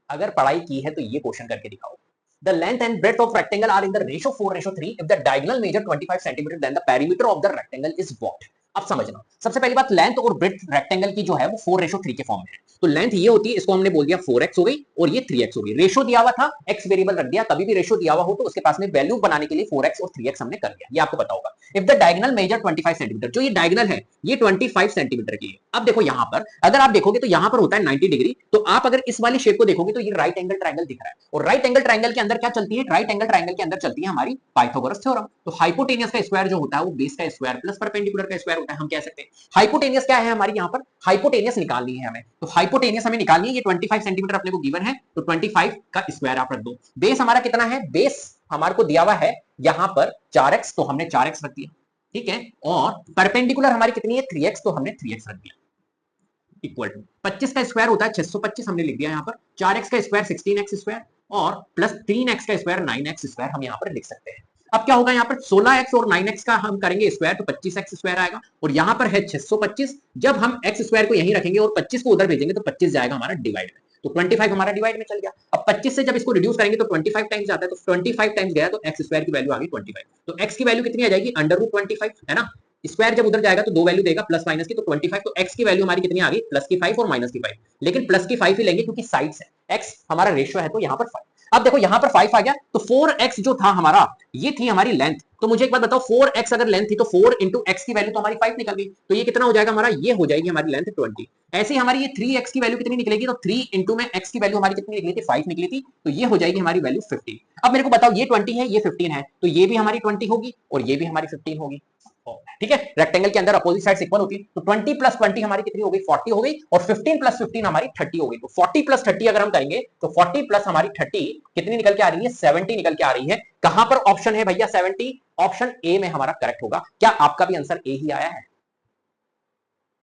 अगर पढ़ाई की है तो ये क्वेश्चन करके दिखाओ। The length and breadth of rectangle are in the ratio 4:3 if the diagonal measure 25 cm then the perimeter of the rectangle is what? अब समझना, सबसे पहली बात लेंथ और ब्रेड्थ रेक्टेंगल की जो है वो 4:3 के फॉर्म में है। तो लेंथ ये होती है, इसको हमने बोल दिया 4x हो गई और ये 3x हो गई। रेशियो दिया हुआ था, x वेरिएबल रख दिया, कभी भी रेशियो दिया हुआ हो तो उसके पास में वैल्यू बनाने के लिए 4x और 3x हमने कर दिया, ये आपको पता होगा। If the diagonal measure 25 centimetre, जो ये डायगोनल है ये 25 सेंटीमीटर की है। अब देखो यहां पर अगर आप देखोगे तो यहां पर होता है 90 डिग्री, तो आप अगर इस वाली शेप को देखोगे तो ये राइट एंगल ट्रायंगल दिख रहा है, और राइट एंगल ट्रायंगल के अंदर क्या चलती है, राइट एंगल ट्रायंगल के अंदर चलती है हमारी पाइथागोरस थ्योरम। तो हाइपोटेनियस का स्क्वायर जो होता है वो बेस का स्क्वायर प्लस परपेंडिकुलर का स्क्वायर होता है, हम कह सकते हैं। हाइपोटेनियस क्या है हमारी, यहाँ पर हाइपोटेनियस निकालनी है हमें, तो हाइपोटेनियस हमें निकालनी है, ये 25 सेंटीमीटर अपने को गिवन है, तो 25 का स्क्वायर आप रख दो। बेस हमारा कितना है, बेस हमारे को दिया हुआ है यहाँ पर 4x, तो हमने 4x रख दिया, ठीक है। और परपेंडिकुलर हमारी कितनी है 3x, तो हमने 3x रख दिया, इक्वल टू 25 का स्क्वायर होता है 625, हमने लिख दिया यहाँ पर, 4x का स्क्वायर 16x स्क्वायर और प्लस 3x का स्क्वायर 9x स्क्वायर हम यहाँ पर लिख सकते हैं। अब क्या होगा यहाँ पर 16x और 9x का हम करेंगे स्क्वायर तो 25x स्क्वायर आएगा, और यहाँ पर है 625, जब हम x स्क्वायर को यहीं रखेंगे और 25 को उधर भेजेंगे तो 25 जाएगा हमारा डिवाइड में, तो 25 हमारा डिवाइड में चल गया। अब 25 से जब इसको रिड्यूस करेंगे तो 25 टाइम्स आता है, तो 25 टाइम्स गया तो x स्क्वायर की वैल्यू आ गई 25, तो x की वैल्यू कितनी आ जाएगी √25, है ना। स्क्वायर जब उधर जाएगा तो दो वैल्यू देगा प्लस माइनस की, तो 25, तो x की वैल्यू हमारी कितनी आ गई, प्लस की 5 और माइनस की 5, लेकिन प्लस की 5 ही लेंगे क्योंकि साइड्स है, x हमारा रेशियो है तो यहाँ पर 5। अब देखो यहाँ पर 5 आ गया, तो 4x जो था हमारा, ये थी हमारी लेंथ, तो मुझे एक बात बताओ 4x अगर लेंथ थी तो 4 इंटू एक्स की वैल्यू तो हमारी 5 निकल गई, तो ये कितना हो जाएगा हमारा, ये हो जाएगी हमारी लेंथ 20। ऐसे ही हमारी ये 3x की वैल्यू कितनी निकलेगी, तो 3 इंटू में x की वैल्यू हमारी कितनी निकली थी, 5 निकली थी, तो ये हो जाएगी हमारी वैल्यू 15। अब मेरे को बताओ ये 20 है ये 15 है, तो ये भी हमारी 20 होगी और ये भी हमारी 15 होगी, ठीक है। रेक्टेंगल के अंदर अपोजिट साइड इक्वल होती है, तो 20 प्लस 20 हमारी कितनी हो गई, 40 हो गई, और 15 प्लस 15 हमारी 30 हो गई, तो 40 प्लस 30 अगर हम करेंगे तो 40 प्लस हमारी 30 कितनी निकल के आ रही है, 70 निकल के आ रही है। कहां पर ऑप्शन है भैया 70, ऑप्शन ए में हमारा करेक्ट होगा। क्या आपका भी आंसर ए ही आया है?